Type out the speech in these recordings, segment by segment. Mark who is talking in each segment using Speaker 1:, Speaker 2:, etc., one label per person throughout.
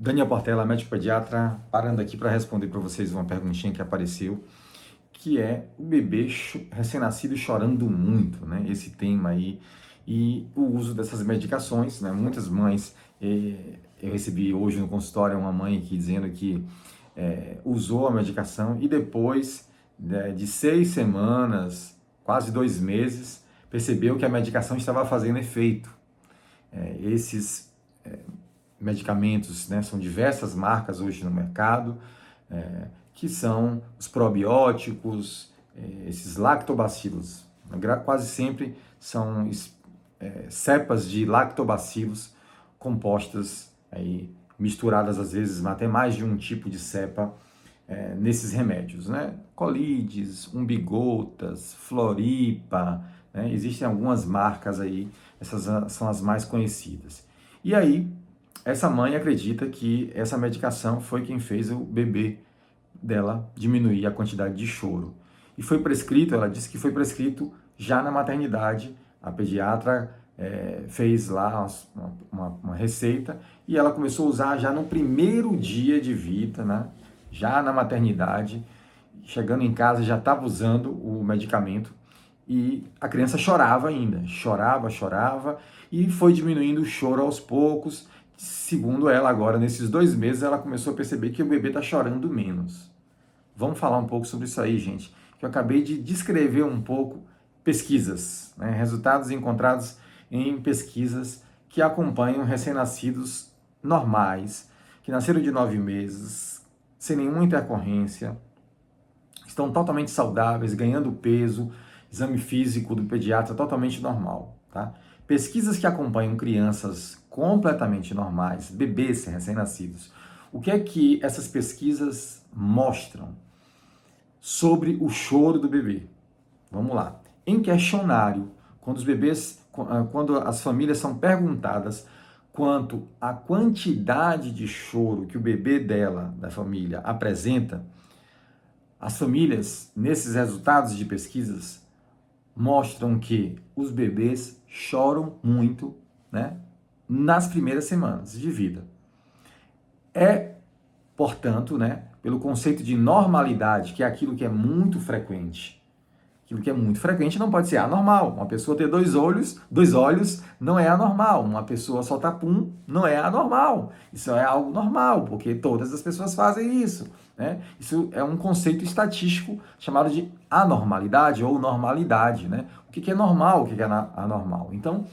Speaker 1: Daniel Portela, médico pediatra, parando aqui para responder para vocês uma perguntinha que apareceu, que é o bebê recém-nascido chorando muito, né? Esse tema aí e o uso dessas medicações, né? Muitas mães, eu recebi hoje no consultório uma mãe aqui dizendo que usou a medicação e depois de 6 semanas, quase 2 meses, percebeu que a medicação estava fazendo efeito. Esses medicamentos, né, são diversas marcas hoje no mercado, que são os probióticos, esses lactobacilos. Quase sempre são cepas de lactobacilos compostas, aí, misturadas às vezes até mais de um tipo de cepa nesses remédios, né? Colides, umbigotas, Floripa, né? Existem algumas marcas aí, essas são as mais conhecidas. E aí, essa mãe acredita que essa medicação foi quem fez o bebê dela diminuir a quantidade de choro. E foi prescrito, ela disse que foi prescrito já na maternidade. A pediatra fez lá uma receita e ela começou a usar já no primeiro dia de vida, né? Já na maternidade. Chegando em casa já estava usando o medicamento e a criança chorava ainda, chorava e foi diminuindo o choro aos poucos. Segundo ela, agora nesses 2 meses, ela começou a perceber que o bebê está chorando menos. Vamos falar um pouco sobre isso aí, gente, que eu acabei de descrever um pouco pesquisas, né, resultados encontrados em pesquisas que acompanham recém-nascidos normais, que nasceram de 9 meses, sem nenhuma intercorrência, estão totalmente saudáveis, ganhando peso, exame físico do pediatra totalmente normal, tá? Pesquisas que acompanham crianças completamente normais, bebês recém-nascidos. O que é que essas pesquisas mostram sobre o choro do bebê? Vamos lá. Em questionário, quando as famílias são perguntadas quanto à quantidade de choro que o bebê dela, da família, apresenta, as famílias, nesses resultados de pesquisas, mostram que os bebês choram muito, né, nas primeiras semanas de vida. Portanto, né, pelo conceito de normalidade, que é aquilo que é muito frequente. Aquilo que é muito frequente não pode ser anormal. Uma pessoa ter dois olhos não é anormal. Uma pessoa soltar pum não é anormal. Isso é algo normal, porque todas as pessoas fazem isso, né? Isso é um conceito estatístico chamado de anormalidade ou normalidade, né? O que é normal, o que é anormal. Então,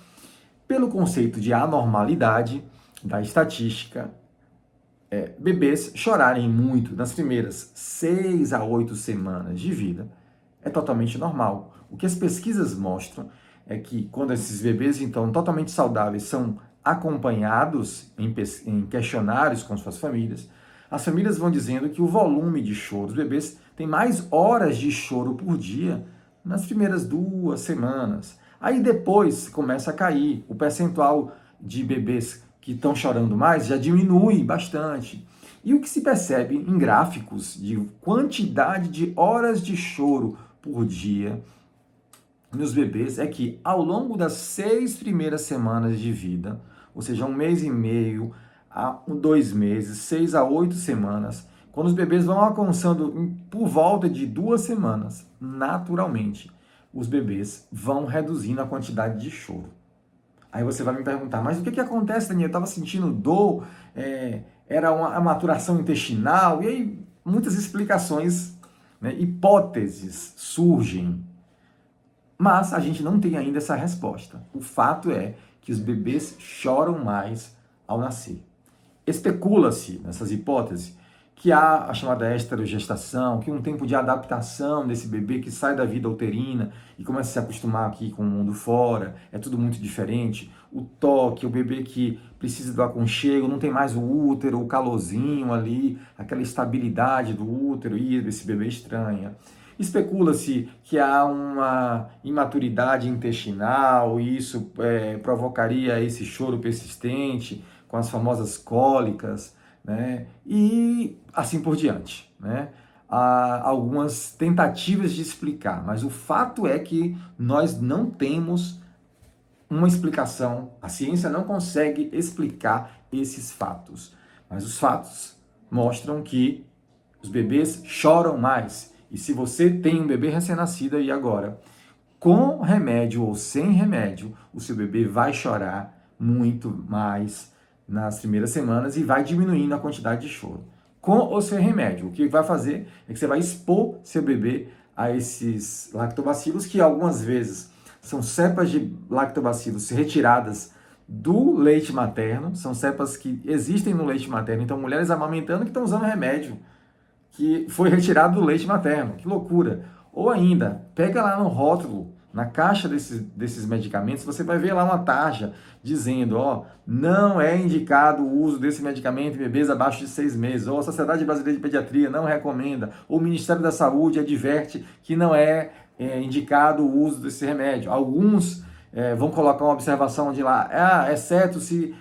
Speaker 1: pelo conceito de anormalidade da estatística, bebês chorarem muito nas primeiras 6 a 8 semanas de vida é totalmente normal. O que as pesquisas mostram é que quando esses bebês, então, totalmente saudáveis, são acompanhados em questionários com suas famílias, as famílias vão dizendo que o volume de choro dos bebês tem mais horas de choro por dia nas primeiras 2 semanas. Aí depois começa a cair. O percentual de bebês que estão chorando mais já diminui bastante. E o que se percebe em gráficos de quantidade de horas de choro por dia nos bebês é que ao longo das 6 primeiras semanas de vida, ou seja, 1 mês e meio a 2 meses, 6 a 8 semanas, quando os bebês vão alcançando por volta de 2 semanas, naturalmente, os bebês vão reduzindo a quantidade de choro. Aí você vai me perguntar, mas o que acontece, Daniel? Eu estava sentindo dor, era uma maturação intestinal, e aí muitas explicações, né, hipóteses surgem, mas a gente não tem ainda essa resposta. O fato é que os bebês choram mais ao nascer. Especula-se, nessas hipóteses, que há a chamada esterogestação, que um tempo de adaptação desse bebê que sai da vida uterina e começa a se acostumar aqui com o mundo fora, é tudo muito diferente. O toque, o bebê que precisa do aconchego, não tem mais o útero, o calorzinho ali, aquela estabilidade do útero, e esse bebê estranha. Especula-se que há uma imaturidade intestinal e isso provocaria esse choro persistente, com as famosas cólicas, né? E assim por diante, né? Há algumas tentativas de explicar, mas o fato é que nós não temos uma explicação, a ciência não consegue explicar esses fatos. Mas os fatos mostram que os bebês choram mais. E se você tem um bebê recém-nascido aí agora, com remédio ou sem remédio, o seu bebê vai chorar muito mais nas primeiras semanas e vai diminuindo a quantidade de choro. Com ou sem remédio, o que vai fazer é que você vai expor seu bebê a esses lactobacilos, que algumas vezes são cepas de lactobacilos retiradas do leite materno, são cepas que existem no leite materno, então mulheres amamentando que estão usando remédio que foi retirado do leite materno. Que loucura! Ou ainda, pega lá no rótulo, na caixa desses medicamentos, você vai ver lá uma tarja dizendo, ó, não é indicado o uso desse medicamento em bebês abaixo de 6 meses, ou a Sociedade Brasileira de Pediatria não recomenda, ou o Ministério da Saúde adverte que não é indicado o uso desse remédio. Alguns vão colocar uma observação de lá, exceto se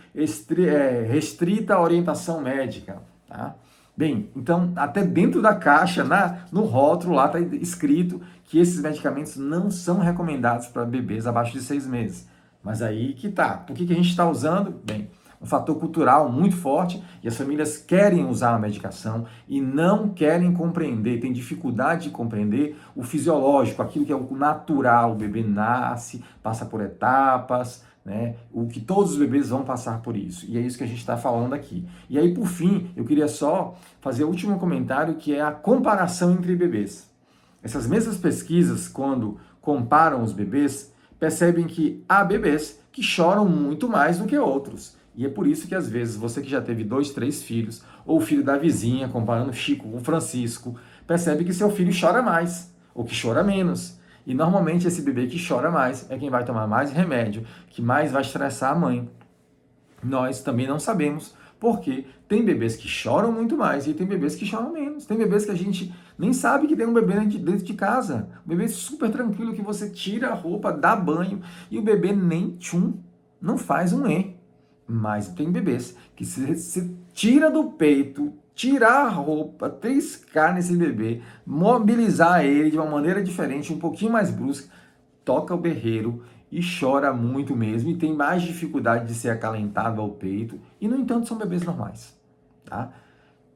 Speaker 1: restrita a orientação médica, tá? Bem, então, até dentro da caixa, no rótulo lá está escrito que esses medicamentos não são recomendados para bebês abaixo de 6 meses. Mas aí que tá. Por que a gente está usando? Bem, um fator cultural muito forte e as famílias querem usar a medicação e não querem compreender, têm dificuldade de compreender o fisiológico, aquilo que é o natural. O bebê nasce, passa por etapas, né? O que todos os bebês vão passar por isso. E é isso que a gente está falando aqui. E aí, por fim, eu queria só fazer o último comentário, que é a comparação entre bebês. Essas mesmas pesquisas, quando comparam os bebês, percebem que há bebês que choram muito mais do que outros. E é por isso que, às vezes, você que já teve 2, 3 filhos, ou o filho da vizinha, comparando Chico com Francisco, percebe que seu filho chora mais, ou que chora menos. E normalmente esse bebê que chora mais é quem vai tomar mais remédio, que mais vai estressar a mãe. Nós também não sabemos porque tem bebês que choram muito mais e tem bebês que choram menos. Tem bebês que a gente nem sabe que tem um bebê dentro de casa. Um bebê super tranquilo que você tira a roupa, dá banho e o bebê nem tchum, não faz um E. Mas tem bebês que se tira do peito, tirar a roupa, triscar nesse bebê, mobilizar ele de uma maneira diferente, um pouquinho mais brusca, toca o berreiro e chora muito mesmo e tem mais dificuldade de ser acalentado ao peito e, no entanto, são bebês normais, tá?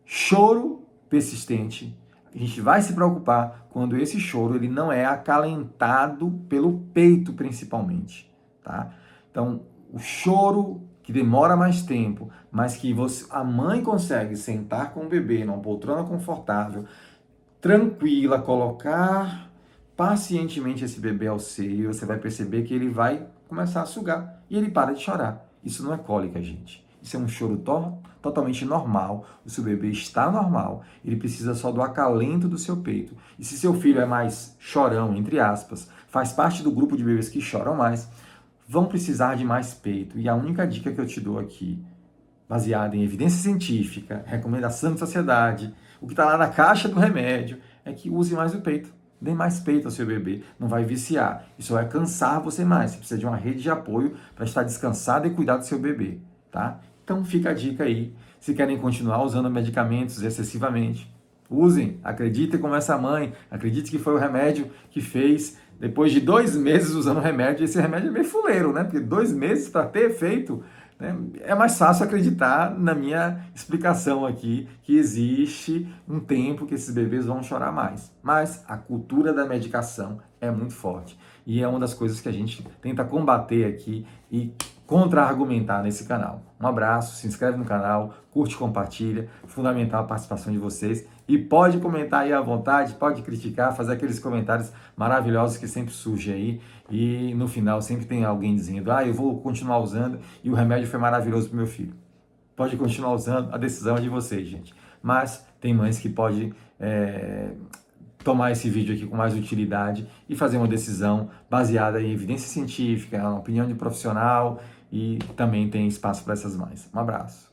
Speaker 1: Choro persistente, a gente vai se preocupar quando esse choro ele não é acalentado pelo peito, principalmente, tá? Então, o choro que demora mais tempo, mas que a mãe consegue sentar com o bebê numa poltrona confortável, tranquila, colocar pacientemente esse bebê ao seio, você vai perceber que ele vai começar a sugar e ele para de chorar. Isso não é cólica, gente. Isso é um choro totalmente normal. O seu bebê está normal. Ele precisa só do acalento do seu peito. E se seu filho é mais chorão, entre aspas, faz parte do grupo de bebês que choram mais, vão precisar de mais peito. E a única dica que eu te dou aqui, baseada em evidência científica, recomendação da sociedade, o que está lá na caixa do remédio, é que use mais o peito. Dê mais peito ao seu bebê. Não vai viciar. Isso vai cansar você mais. Você precisa de uma rede de apoio para estar descansado e cuidar do seu bebê, tá? Então fica a dica aí. Se querem continuar usando medicamentos excessivamente, usem. Acreditem como essa mãe. Acredite que foi o remédio que fez. Depois de 2 meses usando remédio, esse remédio é meio fuleiro, né? Porque 2 meses para ter efeito, né? É mais fácil acreditar na minha explicação aqui, que existe um tempo que esses bebês vão chorar mais. Mas a cultura da medicação é muito forte. E é uma das coisas que a gente tenta combater aqui e contra-argumentar nesse canal. Um abraço, se inscreve no canal, curte, compartilha, fundamental a participação de vocês e pode comentar aí à vontade, pode criticar, fazer aqueles comentários maravilhosos que sempre surgem aí e no final sempre tem alguém dizendo, eu vou continuar usando e o remédio foi maravilhoso para o meu filho. Pode continuar usando, a decisão é de vocês, gente. Mas tem mães que podem tomar esse vídeo aqui com mais utilidade e fazer uma decisão baseada em evidência científica, na opinião de profissional e também tem espaço para essas mães. Um abraço.